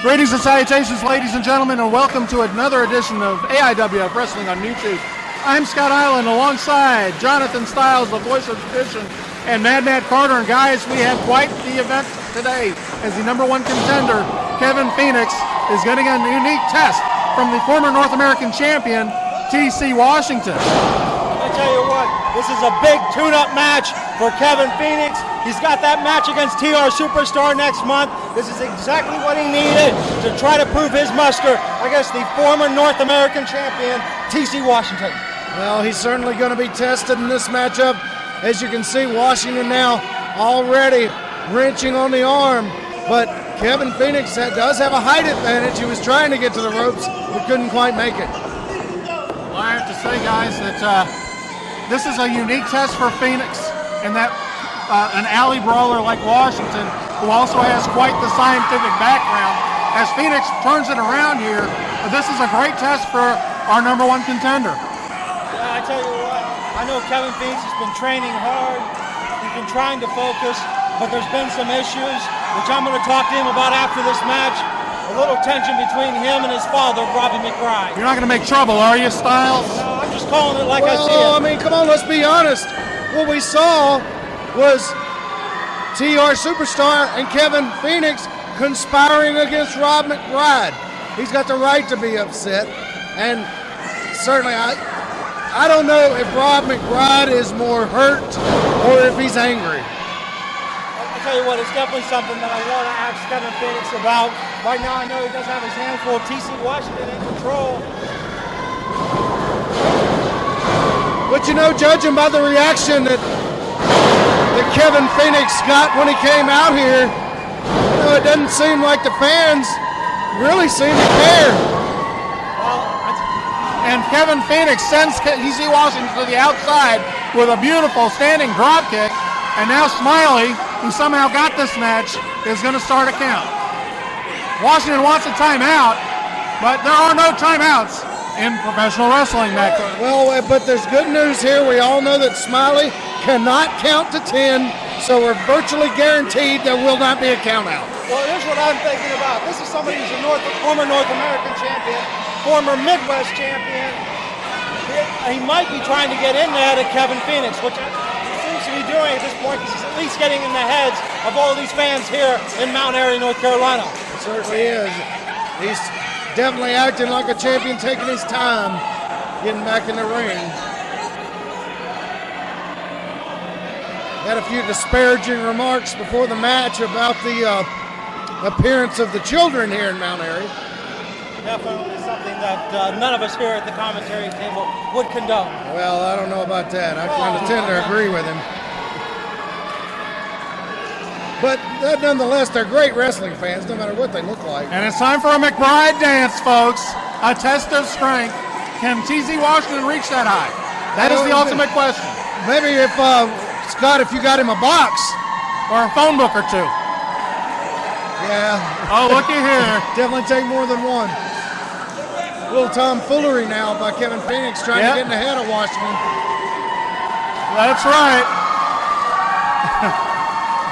Greetings and salutations, ladies and gentlemen, and welcome to another edition of AIWF Wrestling on YouTube. I'm Scott Island alongside Jonathan Styles, the voice of tradition, and Mad Carter. And guys, we have quite the event today as the number one contender, Kevin Phoenix, is getting a unique test from the former North American champion, TC Washington. I tell you what, this is a big tune-up match for Kevin Phoenix. He's got that match against TR Superstar next month. This is exactly what he needed to try to prove his muster against the former North American champion, TC Washington. Well, he's certainly going to be tested in this matchup. As you can see, Washington now already wrenching on the arm, but Kevin Phoenix does have a height advantage. He was trying to get to the ropes, but couldn't quite make it. Well, I have to say, guys, that this is a unique test for Phoenix, in that an alley brawler like Washington, who also has quite the scientific background, as Phoenix turns it around here, this is a great test for our number one contender. Yeah, I tell you what, I know Kevin Phoenix has been training hard. He's been trying to focus, but there's been some issues, which I'm going to talk to him about after this match. A little tension between him and his father, Rob McBride. You're not going to make trouble, are you, Styles? No, I'm just calling it like I see it. Well, I mean, come on, let's be honest. What we saw was TR Superstar and Kevin Phoenix conspiring against Rob McBride. He's got the right to be upset, and certainly I don't know if Rob McBride is more hurt or if he's angry. I'll tell you what, it's definitely something that I want to ask Kevin Phoenix about. Right now I know he does have his hands full of TC Washington in control. But you know, judging by the reaction that Kevin Phoenix got when he came out here, you know, it doesn't seem like the fans really seem to care. And Kevin Phoenix sends TC Washington to the outside with a beautiful standing drop kick, and now Smiley, who somehow got this match, is going to start a count. Washington wants a timeout, but there are no timeouts in professional wrestling, Matt. Well, but there's good news here. We all know that Smiley cannot count to 10, so we're virtually guaranteed there will not be a count out. Well, here's what I'm thinking about. This is somebody who's a former North American champion, former Midwest champion. He might be trying to get in there to Kevin Phoenix, which he seems to be doing at this point, because he's at least getting in the heads of all these fans here in Mount Airy, North Carolina. It certainly is. He's definitely acting like a champion, taking his time, getting back in the ring. Had a few disparaging remarks before the match about the appearance of the children here in Mount Airy. Definitely something that none of us here at the commentary table would condone. Well, I don't know about that. I kind of tend to agree with him. But nonetheless, they're great wrestling fans, no matter what they look like. And it's time for a McBride dance, folks. A test of strength. Can TC Washington reach that high? That is the ultimate question. Maybe if, Scott, if you got him a box. Or a phone book or two. Yeah. Oh, looky here. Definitely take more than one. A little tomfoolery now by Kevin Phoenix trying to get in the head of Washington. That's right.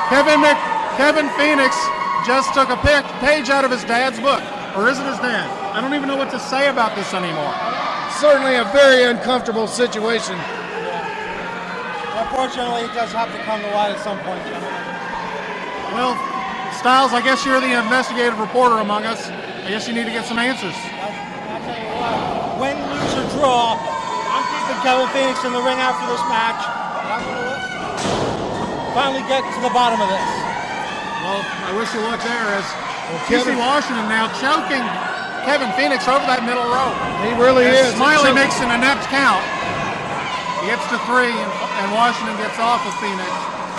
Kevin Phoenix just took a page out of his dad's book. Or is it his dad? I don't even know what to say about this anymore. Certainly a very uncomfortable situation. Unfortunately, it does have to come to light at some point, gentlemen. Well, Styles, I guess you're the investigative reporter among us. I guess you need to get some answers. I'll tell you what, win, lose, or draw, I'm keeping Kevin Phoenix in the ring after this match. And I'm going to finally get to the bottom of this. Well, I wish you luck there, as TC Washington now choking Kevin Phoenix over that middle rope. He really is. Smiley makes an inept count. He gets to 3, and Washington gets off of Phoenix.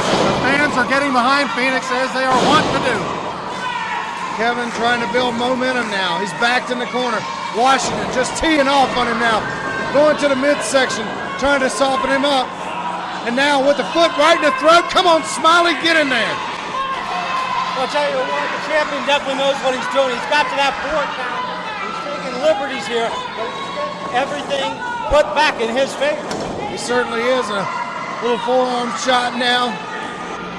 The fans are getting behind Phoenix, as they are wont to do. Kevin trying to build momentum now. He's backed in the corner. Washington just teeing off on him now. Going to the midsection, trying to soften him up. And now with the foot right in the throat. Come on, Smiley, get in there. Well, I'll tell you what, the champion definitely knows what he's doing. He's got to that 4 count. He's taking liberties here, but he's getting everything put back in his favor. He certainly is. A little forearm shot now.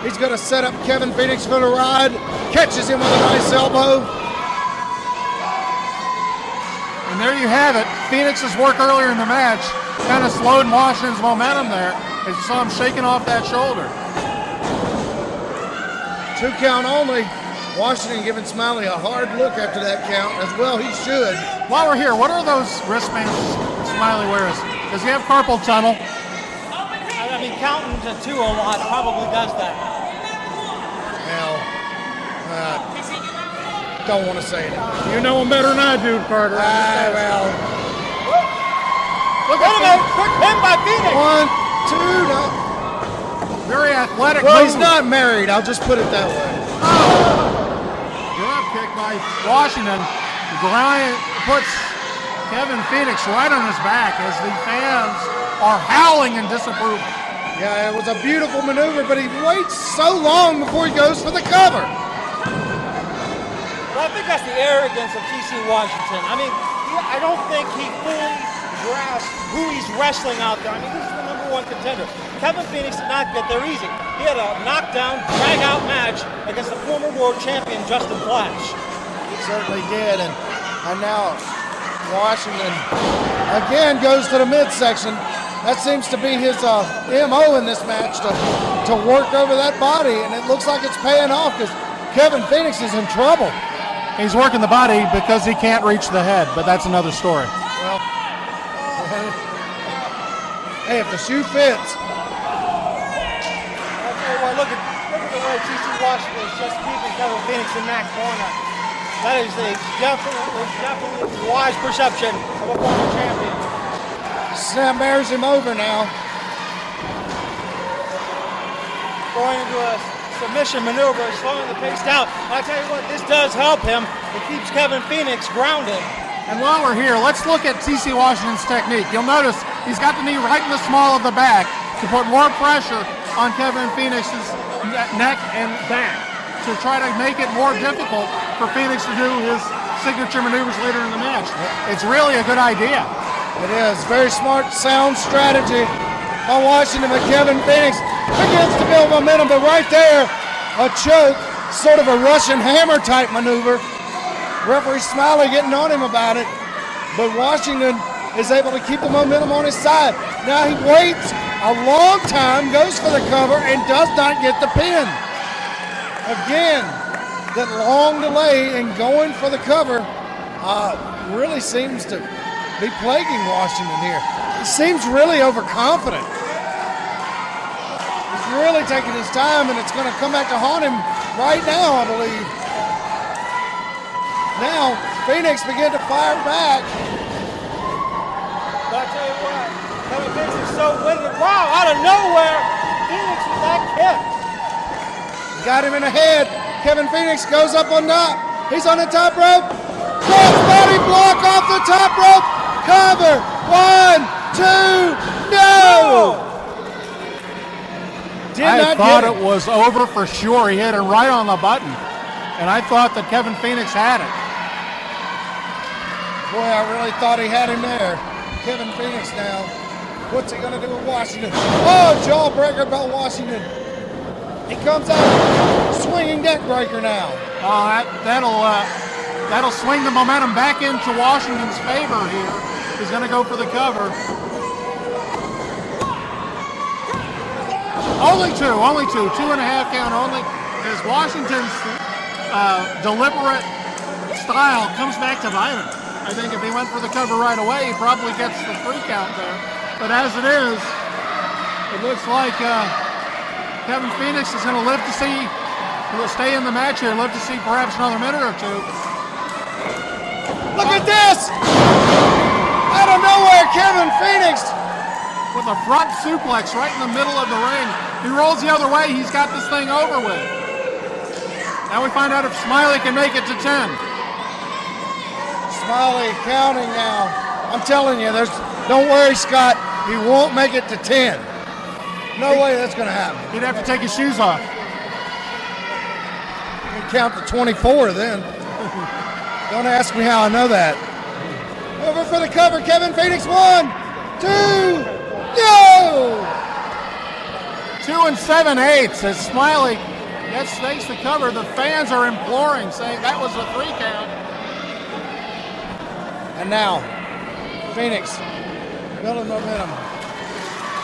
He's going to set up Kevin Phoenix for the ride. Catches him with a nice elbow. And there you have it. Phoenix's work earlier in the match kind of slowed Washington's momentum there as you saw him shaking off that shoulder. 2 count only. Washington giving Smiley a hard look after that count, as well he should. While we're here, what are those wristbands Smiley wears? Does he have carpal tunnel? I mean, counting to 2 a lot probably does that. Well, don't want to say it. You know him better than I do, Carter. Well. Look at him, quick pin by Phoenix. 1, 2, no. Very athletic Well, move. he's not married. I'll just put it that way. Drop kick by Washington. Bryant puts Kevin Phoenix right on his back as the fans are howling in disapproval. Yeah, it was a beautiful maneuver, but he waits so long before he goes for the cover. Well, I think that's the arrogance of TC Washington. I mean, I don't think he fully grasped who he's wrestling out there. I mean, this is the #1 contender. Kevin Phoenix did not get there easy. He had a knockdown, drag-out match against the former world champion, Justin Flash. He certainly did, and now Washington again goes to the midsection. That seems to be his MO in this match, to work over that body, and it looks like it's paying off because Kevin Phoenix is in trouble. He's working the body because he can't reach the head, but that's another story. Well, hey, if the shoe fits. I'll tell you what, look at the way TC Washington is just keeping Kevin Phoenix in that corner. That is definitely a wise perception of a former champion. Snap bears him over now. Going into a submission maneuver, slowing the pace down. I tell you what, this does help him. It keeps Kevin Phoenix grounded. And while we're here, let's look at TC Washington's technique. You'll notice he's got the knee right in the small of the back to put more pressure on Kevin Phoenix's neck and back to try to make it more difficult for Phoenix to do his signature maneuvers later in the match. It's really a good idea. It is. Very smart, sound strategy by Washington, but Kevin Phoenix begins to build momentum, but right there, a choke, sort of a Russian hammer type maneuver. Referee Smiley getting on him about it, but Washington is able to keep the momentum on his side. Now he waits a long time, goes for the cover, and does not get the pin. Again, that long delay in going for the cover really seems to be plaguing Washington here. He seems really overconfident. He's really taking his time, and it's going to come back to haunt him right now, I believe. Now, Phoenix began to fire back. But I tell you what, Kevin Phoenix is so winded. Wow, out of nowhere, Phoenix with that kick. Got him in the head. Kevin Phoenix goes up on top. He's on the top rope. Cross body block off the top rope. Cover. 1, 2, no! I thought it was over for sure. He hit it right on the button. And I thought that Kevin Phoenix had it. Boy, I really thought he had him there. Kevin Phoenix now. What's he going to do with Washington? Oh, jawbreaker by Washington. He comes out swinging neck breaker now. That'll swing the momentum back into Washington's favor here. He's going to go for the cover. Only two, 2.5 count only. As Washington's deliberate style comes back to bite him. I think if he went for the cover right away, he probably gets the 3 count there. But as it is, it looks like Kevin Phoenix is going to live to see, he'll stay in the match here, live to see perhaps another minute or two. Look at this! Out of nowhere, Kevin Phoenix! With a front suplex right in the middle of the ring. He rolls the other way, he's got this thing over with. Now we find out if Smiley can make it to 10. Smiley counting now. I'm telling you, don't worry, Scott. He won't make it to 10. No way that's going to happen. He'd have to take his shoes off. You can count to 24 then. Don't ask me how I know that. Over for the cover, Kevin Phoenix. 1, 2, no! 2 7/8 as Smiley takes the cover. The fans are imploring, saying that was a 3 count. And now, Phoenix building momentum.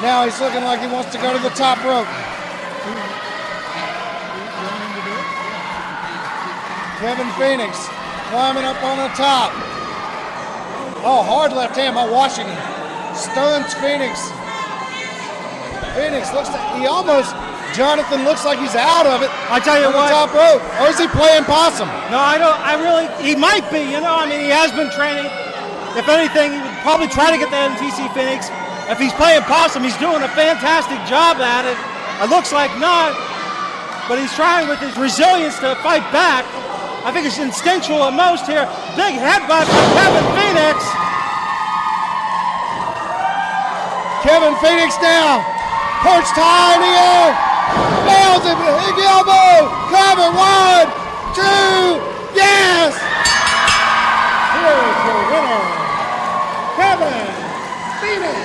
Now he's looking like he wants to go to the top rope. Kevin Phoenix climbing up on the top. Oh, hard left hand by Washington. Stuns Phoenix. Phoenix looks like Jonathan looks like he's out of it. I tell you what. Top rope. Or is he playing possum? No, he might be, he has been training. If anything, he would probably try to get the MTC Phoenix. If he's playing possum, he's doing a fantastic job at it. It looks like not, but he's trying with his resilience to fight back. I think it's instinctual at most here. Big headbutt by Kevin Phoenix. Kevin Phoenix now. Perched high in the air. Nails him. Big elbow. Cover. 1, 2. Yes. Here's your winner, Kevin Phoenix.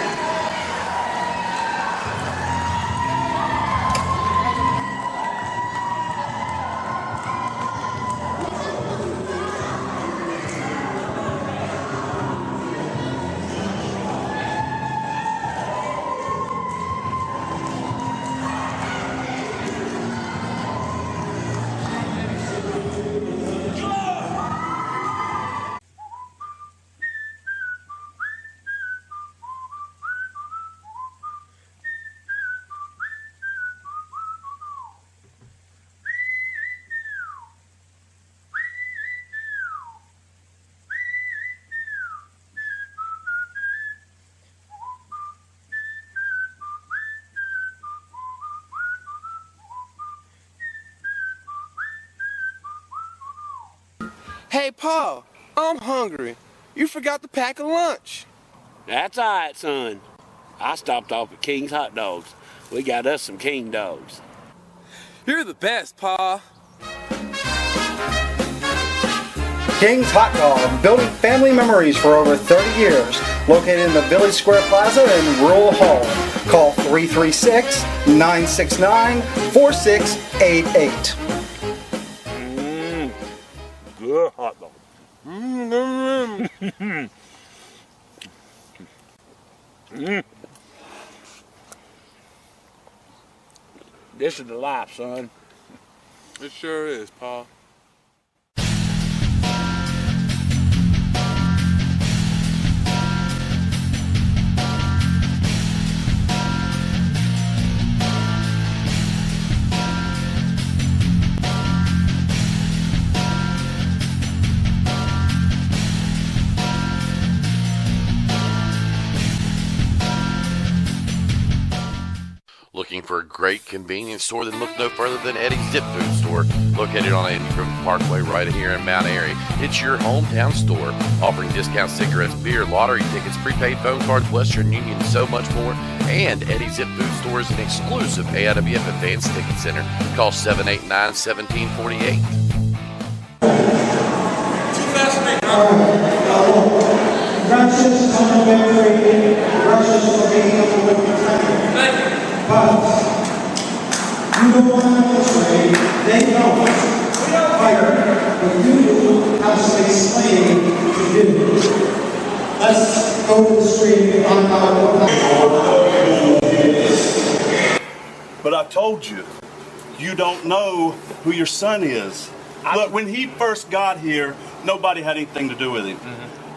Hey, Pa, I'm hungry. You forgot to pack a lunch. That's all right, son. I stopped off at King's Hot Dogs. We got us some King Dogs. You're the best, Pa. King's Hot Dog, building family memories for over 30 years. Located in the Village Square Plaza in Rural Hall. Call 336-969-4688. Good hot dog. This is the life, son. It sure is, Pa. Looking for a great convenience store? Then look no further than Eddie's Zip Food Store, located on Eddie Grove Parkway right here in Mount Airy. It's your hometown store, offering discount cigarettes, beer, lottery tickets, prepaid phone cards, Western Union, and so much more. And Eddie's Zip Food Store is an exclusive AIWF Advanced Ticket Center. Call 789-1748. But you don't want to portray, they don't fire, but you have some explaining to do. Let's go to the street and find out what But I told you, you don't know who your son is. Look, when he first got here, nobody had anything to do with him.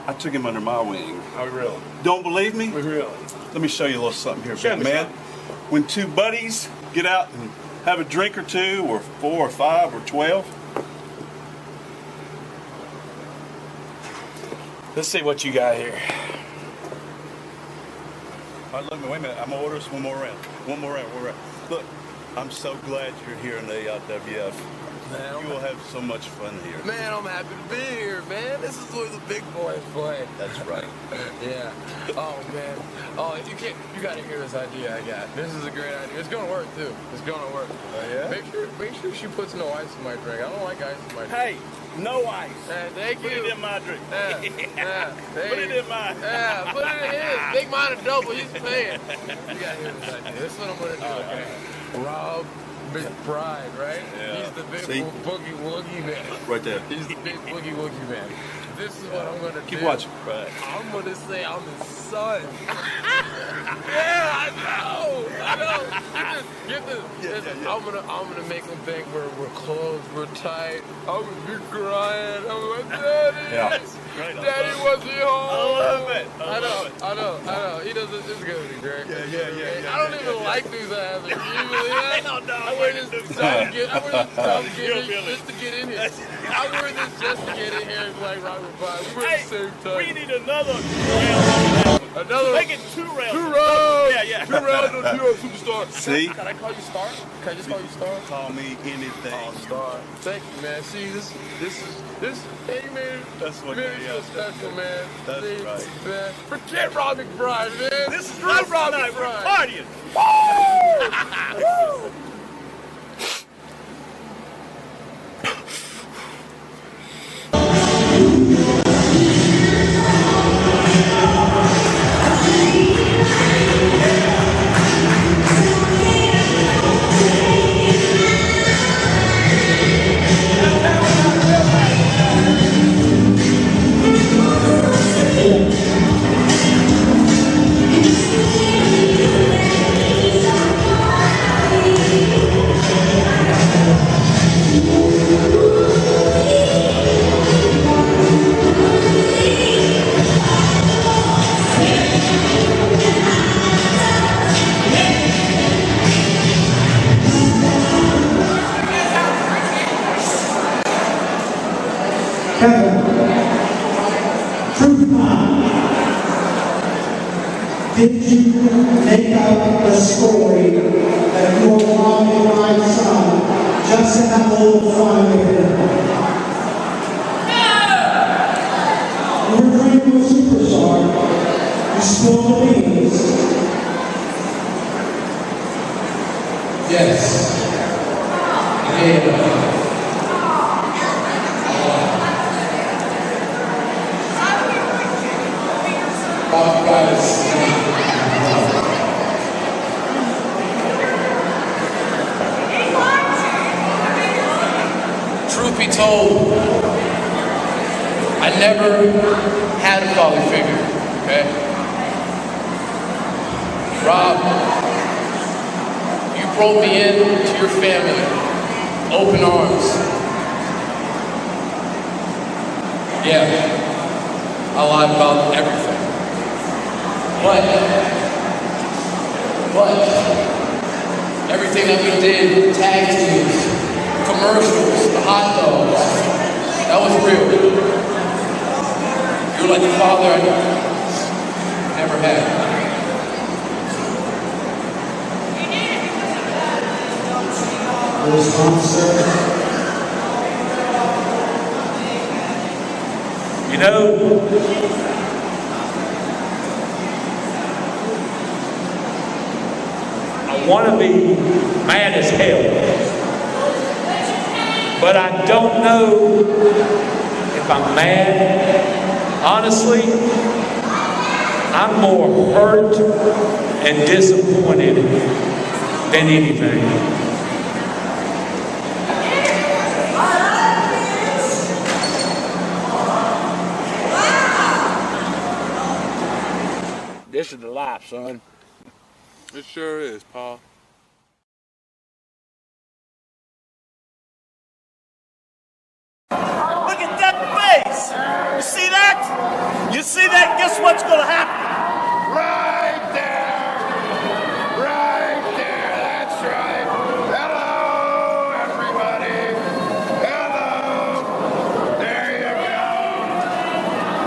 I took him under my wing. Oh, really? Don't believe me? Really? Let me show you a little something here, big man. When two buddies get out and have a drink or two, or 4 or 5 or 12. Let's see what you got here. All right, look, wait a minute. I'm going to order us one more round. One more round. Look, I'm so glad you're here in the AIWF. Man, you will have so much fun here. Man, I'm happy to be here, man. This is where the big boys play. That's right. Yeah. Oh, man. Oh, you gotta hear this idea I got. This is a great idea. It's gonna work, too. It's gonna work. Oh, yeah? Make sure she puts no ice in my drink. I don't like ice in my drink. Hey, no ice. Thank you. Put it in my drink. Yeah. Put it in mine. Yeah, put it in his. Make mine a double. He's paying. You gotta hear this idea. This is what I'm gonna do, okay? Rob McBride, right? Yeah. He's the big boogie woogie man. Right there. He's the big boogie woogie man. this is what I'm gonna do. Keep watching. Right. I'm gonna say I'm his son. Yeah, I know. Get this. I'm gonna make him think we're close, we're tight. I'm gonna be crying. I'm like, Daddy. Yeah. Daddy wasn't home. I love it. I know. He doesn't. It's gonna be great. Yeah. I don't even like these ads. Usually, Hell no. I wear this dumb kid just to get in here. I wear this just to get in here and like Rob McBride. We're at the same time. We need another round. Make it 2 rounds. 2 rounds. Yeah. 2 rounds on Duo Superstar. See? Can I call you Star? Can I just call you Star? Call me anything. Oh, Star. Thank you, man. See, this. Hey, man. That's what man, they so special, man. That's See, right. Man. Forget Rob McBride, man. This is Rob Rob tonight. We're McBride. partying. Woo! Kevin, truth time. Did you make up the story that you were Rob McBride's son just to have a little fun with him? You were trying to be a superstar. You spilled the beans. Yes. Yeah. Truth be told, I never had a father figure, okay? Rob, you brought me into your family, open arms. Yeah, I lied about everything. But everything that we did, tag teams, commercials, the hot dogs, that was real. You're like the father I never had. Response, sir. You know, I want to be mad as hell, but I don't know if I'm mad. Honestly, I'm more hurt and disappointed than anything. This is the life, son. It sure is, Paul. Look at that face! You see that? You see that? Guess what's gonna happen? Right there! Right there, that's right. Hello, everybody. Hello. There you go.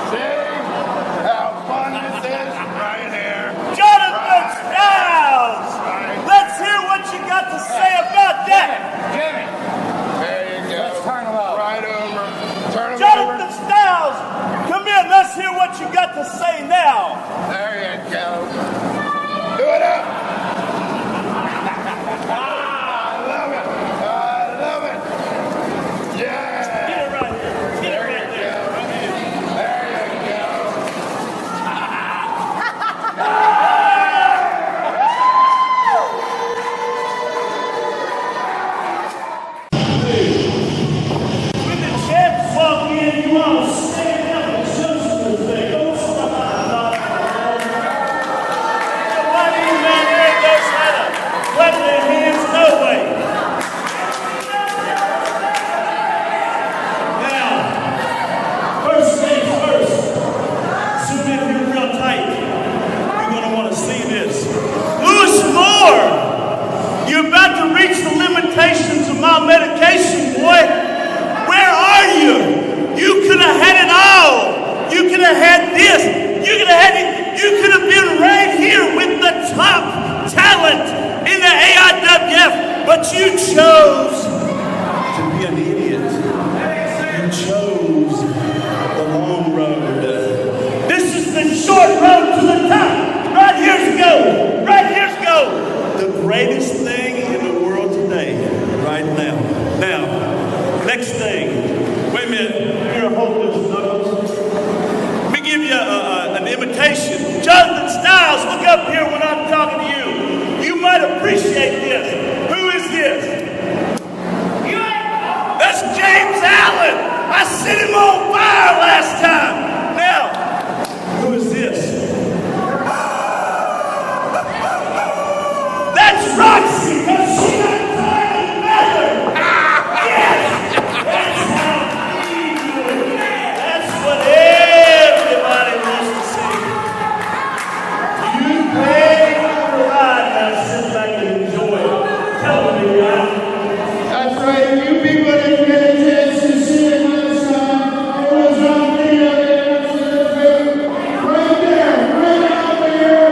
See how fun this is? Right here. Jonathan Styles! Let's hear what you got to say about that! Jimmy. There you go. Let's turn him up. Right over. Turn him Jonathan Styles! Come in, let's hear what you got to say now! There you go. Do it up. I love it. I love it. Yeah. Get it right here. Get it right there. There When the champs walk in, you all stand up But you chose to be an idiot. You chose the long road. This is the short road to the top. Right here's go. Right here's go. The greatest thing in the world today, right now. Now, next thing. Wait a minute. Here, hold this note. Let me give you an invitation. Jonathan Styles, look up here when I'm talking to you. You might appreciate this. Who is this? That's James Allen. I set him on fire last time. Now, who is this? That's Roxy, because she got tired of leather. Yes, that's how we do it. That's what everybody wants to see. You pay for the ride, now sit back and enjoy it. Tell me, guys. That's right. You people didn't get a chance to see it last time. It was on video. Right there, right out there.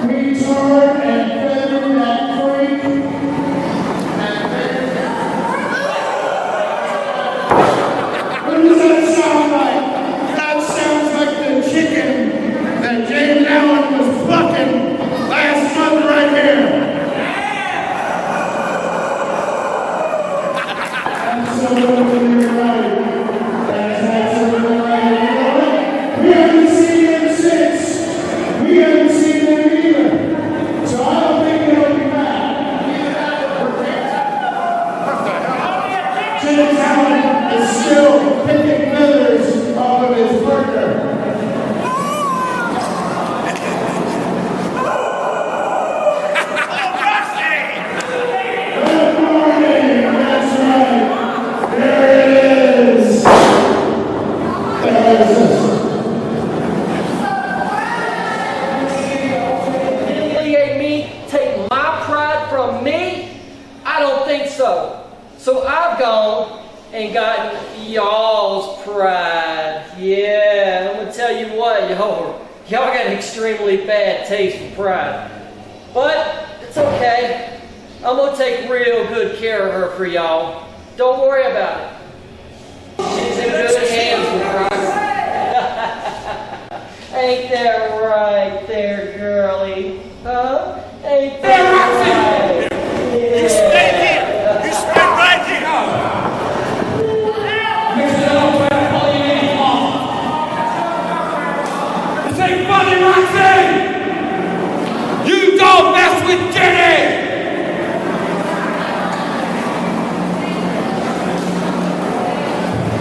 We tore and feathered that freak. What does that sound like? That sounds like the chicken that James Allen was fucking last month right here. Absolutely right. That's absolutely right. You know what? We haven't seen them since. We haven't seen them either. So I don't think they'll be back. James Allen is still picking feathers off of his burger. Good morning. That's right. There it is. There it is. Humiliate me, take my pride from me? I don't think so. So I've gone and gotten y'all's pride. Yeah, I'm gonna tell you what, y'all got an extremely bad taste for pride. But it's okay. I'm gonna take real good care of her for y'all. Don't worry about it. She's in good hands with pride. Ain't that right there, girlie? Huh? Ain't that right? You stay here. You stay right here. This ain't funny, Roxy! You don't mess with Jenny!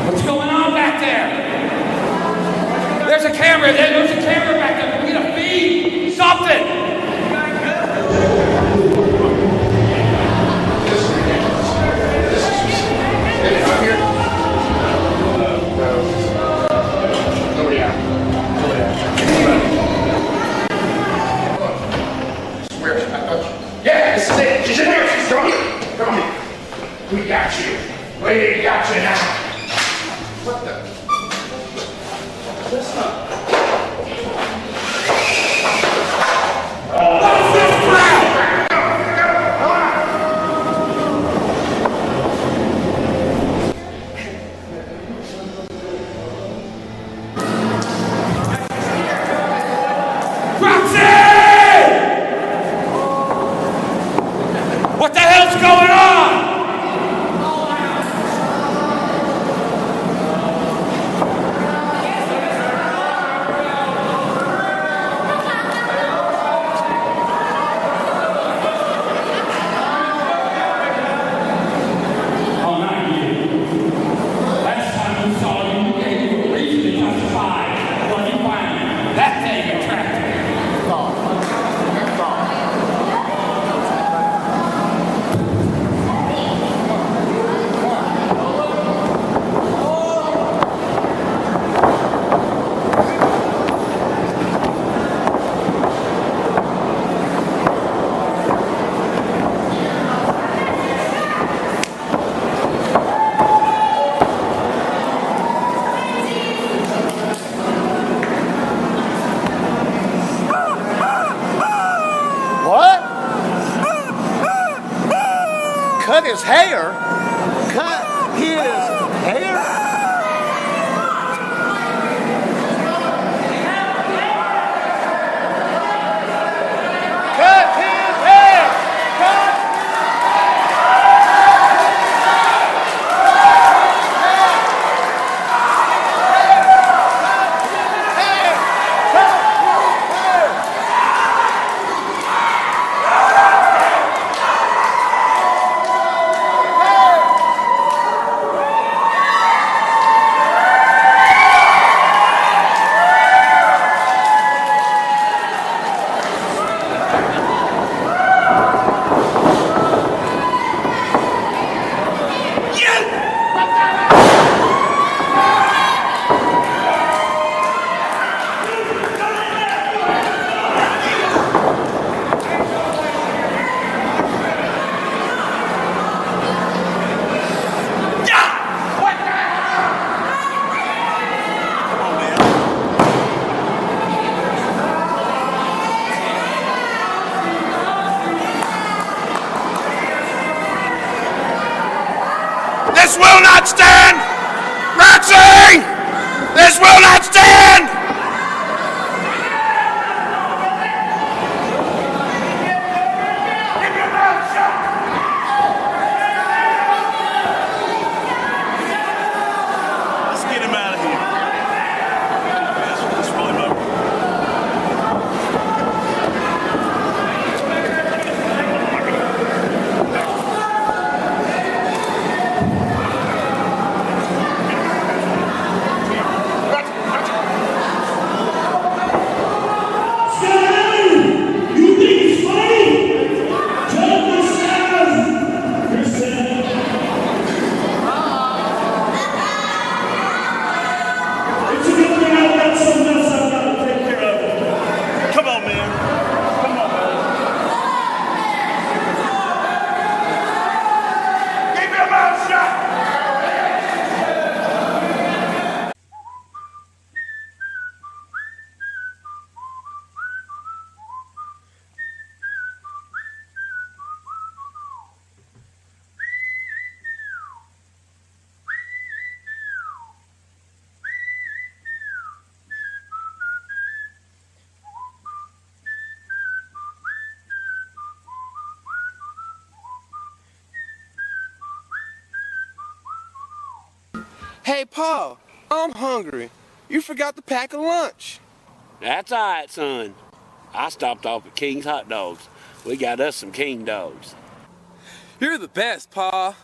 What's going on back there? There's a camera. There's a camera back there. We get a feed. Something. Nobody out. Swear, I thought you. Yeah, this is it. She's in here. Come on here. Come on here. We got you. We got you now. What the? Listen up. What's this crap? What the hell's going on? This will not stand! Roxy! This will not stand! Let's get him out of here. Let's roll him over. You think it's funny? Tell yourself. It's a good thing I've got something else I've got to take care of. Come on, man. Come on, man. Keep your mouth shut. Hey, Paul, I'm hungry. You forgot to pack a lunch. That's all right, son. I stopped off at King's Hot Dogs. We got us some King dogs. You're the best, Pa.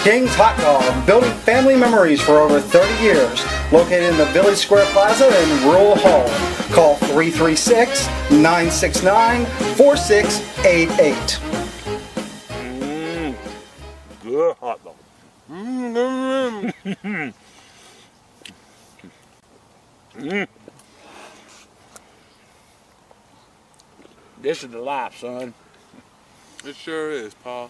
King's Hot Dog, building family memories for over 30 years. Located in the Village Square Plaza in Rural Hall. Call 336-969-4688. Good hot dog. This is the life, son. It sure is, Pa.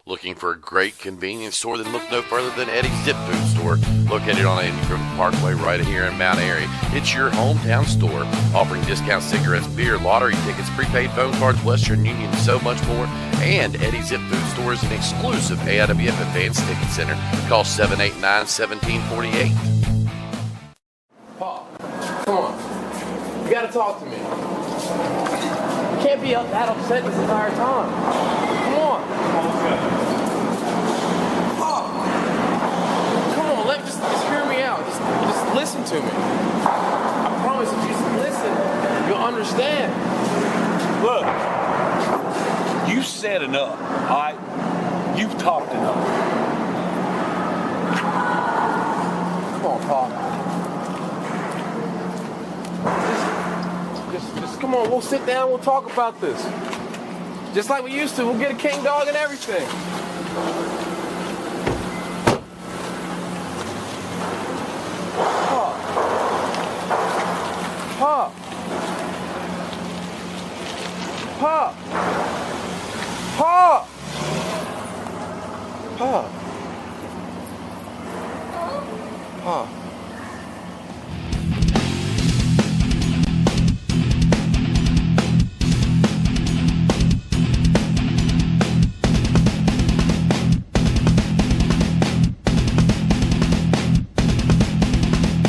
Looking for a great convenience store? Then look no further than Eddie's Zip Food Store, located on Eddie Parkway right here in Mount Airy. It's your hometown store, offering discount cigarettes, beer, lottery tickets, prepaid phone cards, Western Union, and so much more. And Eddie's Zip Food Store is an exclusive AIWF Advanced Ticket Center. Call 789-1748. Paul, come on. You gotta talk to me. You can't be that upset this entire time. Come on. Paul, come on, just hear me out. Just listen to me. I promise if you just listen, you'll understand. Look, you said enough, all right? You've talked enough. Come on, Paul. Just come on, we'll sit down, we'll talk about this. Just like we used to, we'll get a king dog and everything.